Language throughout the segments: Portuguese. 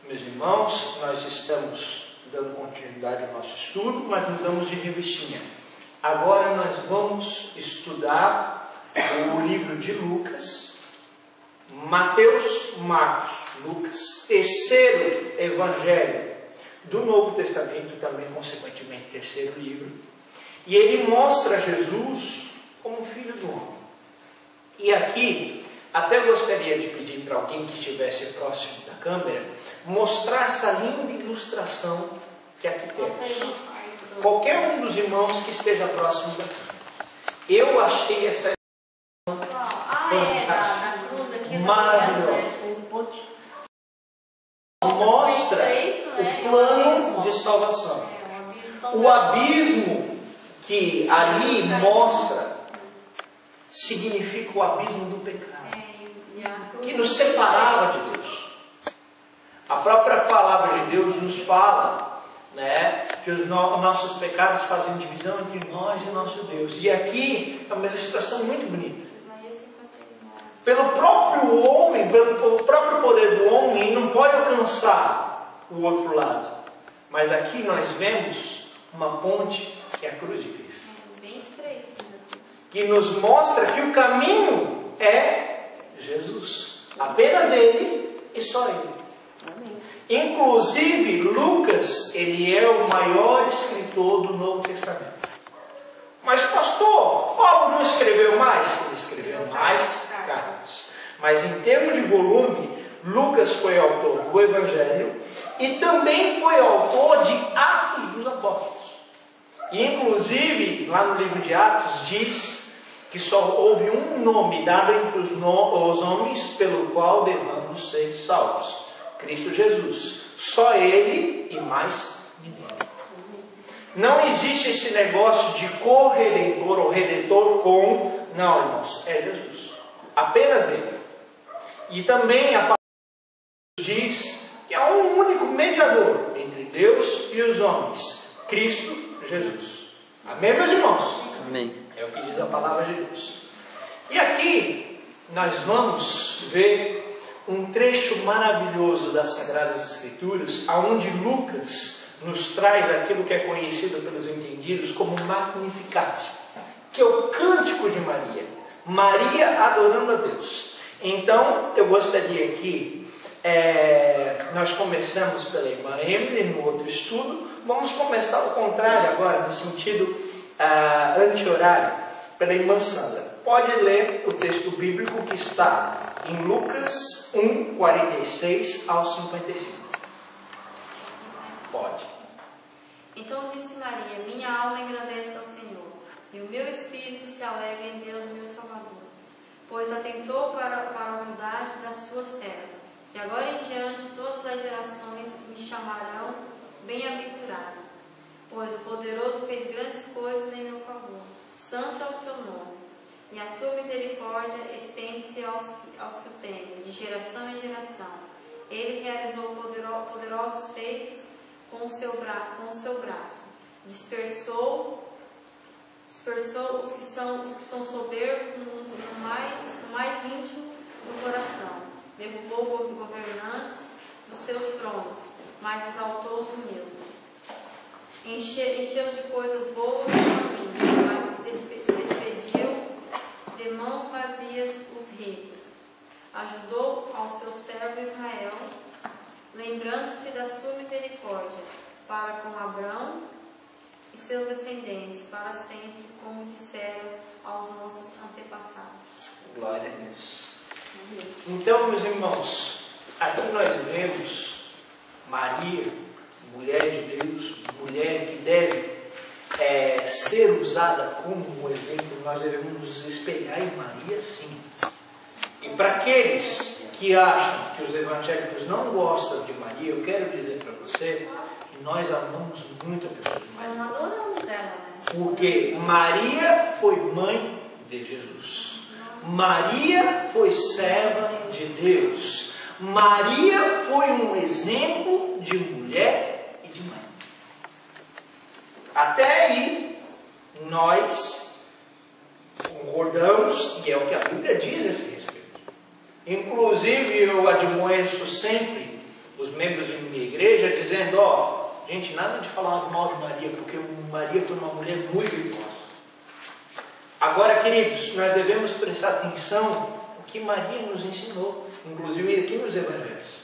Meus irmãos, nós estamos dando continuidade ao nosso estudo, mas mudamos de revistinha. Agora nós vamos estudar o livro de Lucas, Mateus, Marcos, Lucas, terceiro evangelho do Novo Testamento, também consequentemente terceiro livro. E ele mostra Jesus como filho do homem. E aqui, até gostaria de pedir para alguém que estivesse próximo da câmera, mostrar essa linda ilustração que aqui temos. Qualquer um dos irmãos que esteja próximo da câmera. Eu achei essa ilustração maravilhosa. Mostra o plano de salvação. O abismo que ali mostra significa o abismo do pecado, que nos separava de Deus. A própria palavra de Deus nos fala, que os nossos pecados fazem divisão entre nós e nosso Deus. E aqui é uma ilustração muito bonita. Pelo próprio homem, pelo próprio poder do homem, ele não pode alcançar o outro lado. Mas aqui nós vemos uma ponte que é a cruz de Cristo, que nos mostra que o caminho é Jesus. Apenas Ele e só Ele. Amém. Inclusive, Lucas, ele é o maior escritor do Novo Testamento. Mas pastor, Paulo não escreveu mais? Ele escreveu mais cartas. Mas em termos de volume, Lucas foi autor do Evangelho e também foi autor de Atos dos Apóstolos. E inclusive, lá no livro de Atos diz que só houve um nome dado entre os homens pelo qual devemos ser salvos: Cristo Jesus. Só Ele e mais ninguém. Não existe esse negócio de corredentor ou redentor com... Não, irmãos, é Jesus. Apenas Ele. E também a palavra diz que há um único mediador entre Deus e os homens: Cristo Jesus. Amém, meus irmãos? Amém. É o que diz a palavra de Deus. E aqui nós vamos ver um trecho maravilhoso das Sagradas Escrituras, onde Lucas nos traz aquilo que é conhecido pelos entendidos como Magnificat, que é o cântico de Maria. Maria adorando a Deus. Então, eu gostaria que nós começamos pela irmã Emily no outro estudo. Vamos começar ao contrário agora, no sentido anti-horário, pela irmã Sandra. Pode ler o texto bíblico que está em Lucas 1, 46 ao 55. Pode. Então disse Maria: minha alma engrandece ao Senhor, e o meu espírito se alegra em Deus, meu Salvador, pois atentou para a humildade da sua serva. De agora em diante todas as gerações me chamarão bem-aventurada, pois o Poderoso fez grandes coisas em meu favor. Santo é o seu nome, e a sua misericórdia estende-se aos que o temem, de geração em geração. Ele realizou poderosos feitos com o seu braço. Dispersou os que são soberbos no mais íntimo do coração. Derrubou governantes dos seus tronos, mas exaltou os humildes. Encheu de coisas boas os famintos, mas despediu de mãos vazias os ricos. Ajudou ao seu servo Israel, lembrando-se da sua misericórdia para com Abrão e seus descendentes, para sempre, como disseram aos nossos antepassados. Glória a Deus. Então, meus irmãos, aqui nós vemos Maria, mulher de Deus, mulher que deve ser usada como um exemplo. Nós devemos nos espelhar em Maria, sim. E para aqueles que acham que os evangélicos não gostam de Maria, eu quero dizer para você que nós amamos muito a pessoa de Maria. Nós adoramos ela, né? Porque Maria foi mãe de Jesus. Maria foi serva de Deus. Maria foi um exemplo de mulher e de mãe. Até aí, nós concordamos, e é o que a Bíblia diz a esse respeito. Inclusive, eu admoeço sempre os membros de minha igreja, dizendo, ó, gente, nada de falar mal de Maria, porque Maria foi uma mulher muito virtuosa. Agora, queridos, nós devemos prestar atenção no que Maria nos ensinou, inclusive aqui nos evangelhos.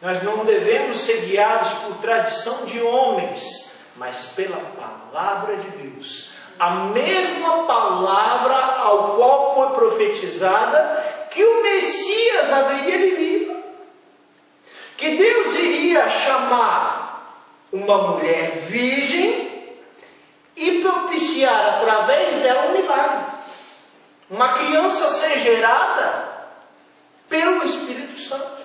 Nós não devemos ser guiados por tradição de homens, mas pela palavra de Deus. A mesma palavra ao qual foi profetizada que o Messias haveria de vir. Que Deus iria chamar uma mulher virgem e propiciar através dela um milagre. Uma criança ser gerada pelo Espírito Santo.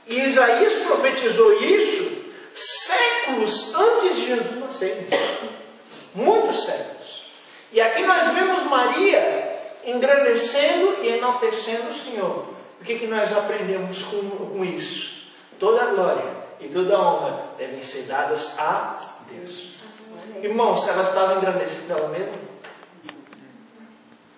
E Isaías profetizou isso séculos antes de Jesus nascer. Muitos séculos. E aqui nós vemos Maria engrandecendo e enaltecendo o Senhor. O que nós aprendemos com isso? Toda a glória e toda a honra devem ser dadas a Deus. Irmãos, ela estava engrandecendo ela mesma?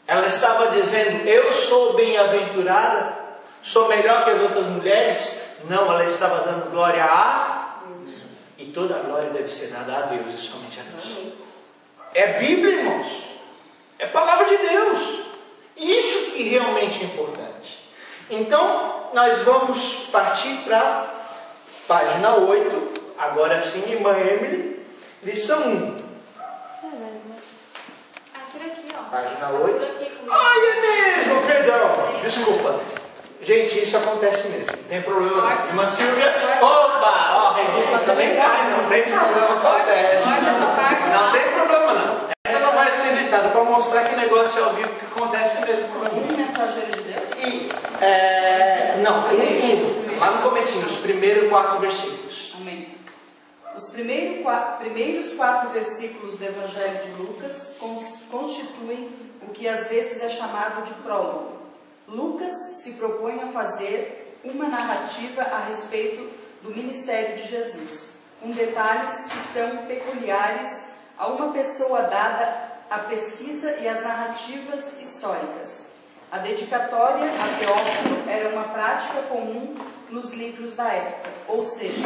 Ela estava dizendo, eu sou bem-aventurada, sou melhor que as outras mulheres? Não, ela estava dando glória a Deus. E toda a glória deve ser dada a Deus e somente a Deus. É Bíblia, irmãos. É palavra de Deus. Isso que realmente é importante. Então, nós vamos partir para página 8. Agora sim, irmã Emily. Lição 1. Página 8. Ai, é mesmo, perdão. Desculpa. Gente, isso acontece mesmo. Não tem problema não. Irmã Silvia, opa! Ó, a revista também cai, não tem problema, acontece. Não tem problema não. Essa não vai ser editada para mostrar que negócio é ao vivo que acontece mesmo. Mensageiro de Deus? Não, lá no comecinho, os primeiros 4 versículos. Amém. Os primeiros 4 versículos do Evangelho de Lucas constituem o que às vezes é chamado de prólogo. Lucas se propõe a fazer uma narrativa a respeito do ministério de Jesus, com detalhes que são peculiares a uma pessoa dada à pesquisa e às narrativas históricas. A dedicatória a Teófilo era uma prática comum nos livros da época, ou seja,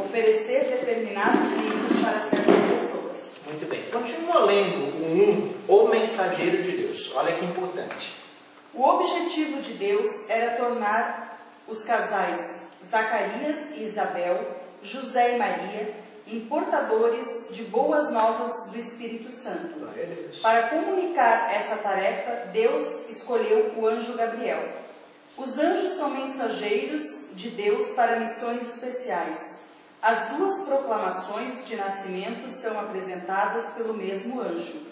oferecer determinados livros para certas pessoas. Muito bem. Continua lendo o mensageiro de Deus. Olha que importante. O objetivo de Deus era tornar os casais Zacarias e Isabel, José e Maria, importadores de boas novas do Espírito Santo. Para comunicar essa tarefa, Deus escolheu o anjo Gabriel. Os anjos são mensageiros de Deus para missões especiais. As 2 proclamações de nascimento são apresentadas pelo mesmo anjo.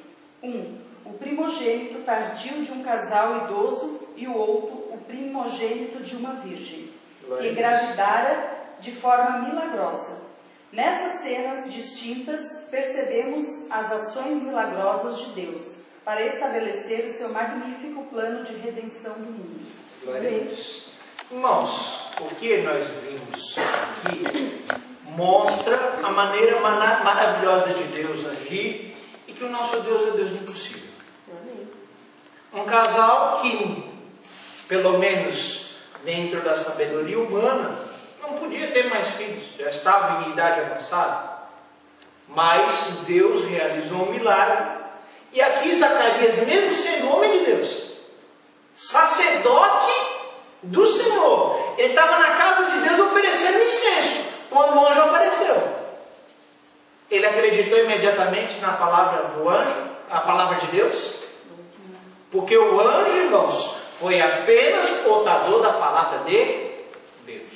O primogênito tardio de um casal idoso e o outro, o primogênito de uma virgem, que engravidara de forma milagrosa. Nessas cenas distintas, percebemos as ações milagrosas de Deus para estabelecer o seu magnífico plano de redenção do mundo. Glória a Deus. Irmãos, o que nós vimos aqui mostra a maneira maravilhosa de Deus agir e que o nosso Deus é Deus do impossível. Um casal que, pelo menos dentro da sabedoria humana, não podia ter mais filhos, já estava em idade avançada. Mas Deus realizou um milagre. E aqui Zacarias, mesmo sendo homem de Deus, sacerdote do Senhor, ele estava na casa de Deus oferecendo incenso, quando o anjo apareceu. Ele acreditou imediatamente na palavra do anjo, a palavra de Deus? Porque o anjo, irmãos, foi apenas portador da palavra de Deus.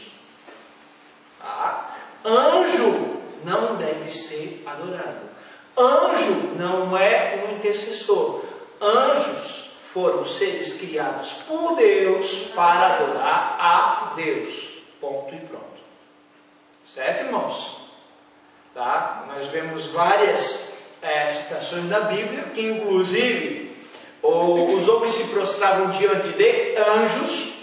Tá? Anjo não deve ser adorado. Anjo não é um intercessor. Anjos foram seres criados por Deus para adorar a Deus. Ponto e pronto. Certo, irmãos? Tá? Nós vemos várias citações da Bíblia que, inclusive, os homens se prostravam diante de anjos,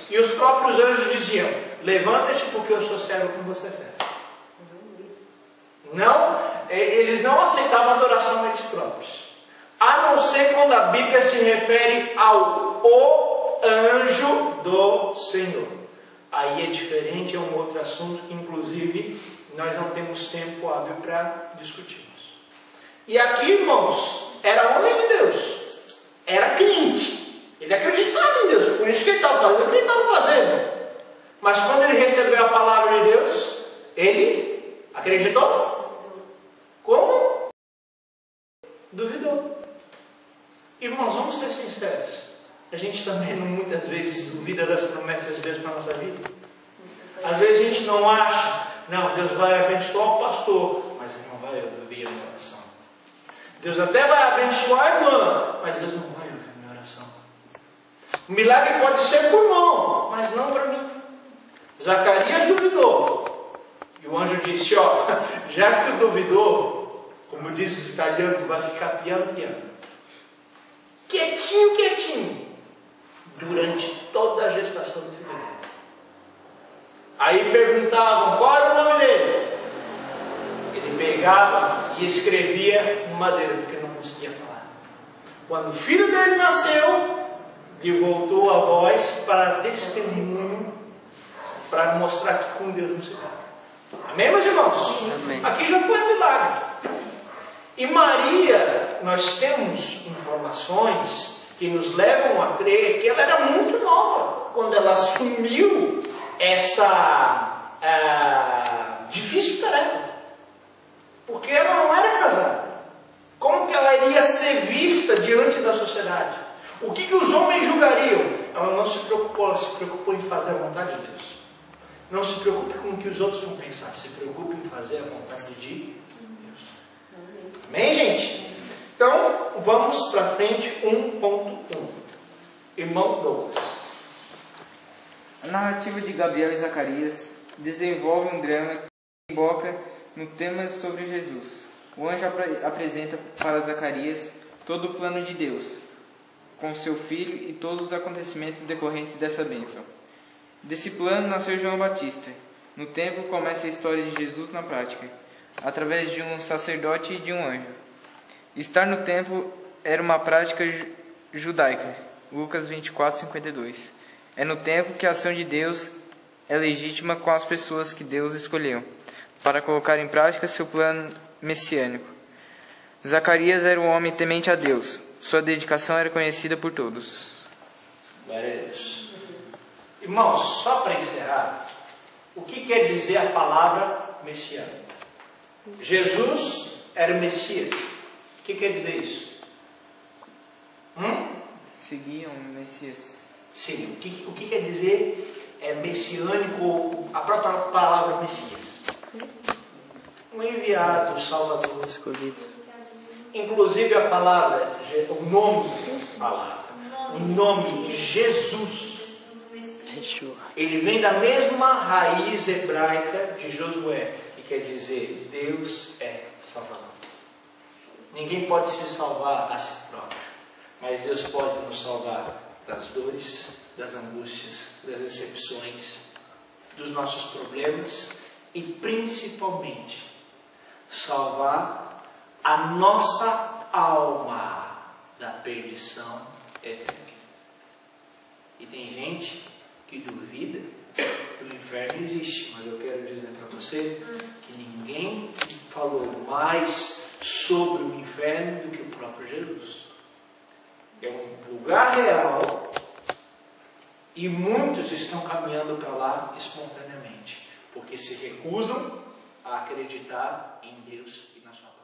e os próprios anjos diziam: levanta-te, porque eu sou servo como você é servo. Não, eles não aceitavam a adoração deles próprios, a não ser quando a Bíblia se refere ao anjo do Senhor. Aí é diferente, é um outro assunto que inclusive nós não temos tempo hábil para discutirmos. E aqui, irmãos, era homem de Deus, era crente, ele acreditava em Deus, por isso que ele estava fazendo o que ele estava fazendo. Mas quando ele recebeu a palavra de Deus, ele acreditou? Como? Duvidou. Irmãos, vamos ser sinceros. A gente também muitas vezes duvida das promessas de Deus para a nossa vida. Às vezes a gente não acha, não, Deus vai abençoar o pastor, mas ele não vai ouvir a minha oração. Deus até vai abençoar a irmã, mas Deus não vai ouvir a minha oração. O milagre pode ser por mão, mas não para mim. Zacarias duvidou. E o anjo disse, ó, já que tu duvidou, como diz os italianos, vai ficar piano. Quietinho. Durante toda a gestação do filho dele. Aí perguntavam, qual era o nome dele? Ele pegava e escrevia no madeira, porque não conseguia falar. Quando o filho dele nasceu, ele voltou a voz para testemunho, para mostrar que com Deus não se dá. Amém, meus irmãos? Amém. Aqui já foi um milagre. E Maria, nós temos informações que nos levam a crer que ela era muito nova quando ela assumiu essa difícil tarefa. Porque ela não era casada. Como que ela iria ser vista diante da sociedade? O que os homens julgariam? Ela não se preocupou, ela se preocupou em fazer a vontade de Deus. Não se preocupe com o que os outros vão pensar, se preocupe em fazer a vontade de Deus. Amém, gente? Então, vamos para frente, 1.1. Irmão Douglas. A narrativa de Gabriel e Zacarias desenvolve um drama que desemboca no tema sobre Jesus. O anjo apresenta para Zacarias todo o plano de Deus, com seu filho e todos os acontecimentos decorrentes dessa bênção. Desse plano nasceu João Batista. No templo começa a história de Jesus na prática, através de um sacerdote e de um anjo. Estar no templo era uma prática judaica. Lucas 24:52. É no templo que a ação de Deus é legítima com as pessoas que Deus escolheu, para colocar em prática seu plano messiânico. Zacarias era um homem temente a Deus. Sua dedicação era conhecida por todos. Glória a Deus. Irmãos, só para encerrar, o que quer dizer a palavra messiânico? Jesus era o Messias. O que quer dizer isso? Seguiam o Messias. Sim, o que quer dizer messiânico, a própria palavra Messias? Um enviado, um salvador. Escolhido. Inclusive a palavra, o nome Jesus, ele vem da mesma raiz hebraica de Josué, que quer dizer Deus é Salvador. Ninguém pode se salvar a si próprio, mas Deus pode nos salvar das dores, das angústias, das decepções, dos nossos problemas e principalmente salvar a nossa alma da perdição eterna. E tem gente que duvida que o inferno existe, mas eu quero dizer para você que ninguém falou mais sobre o inferno do que o próprio Jesus. É um lugar real e muitos estão caminhando para lá espontaneamente, porque se recusam a acreditar em Deus e na sua palavra.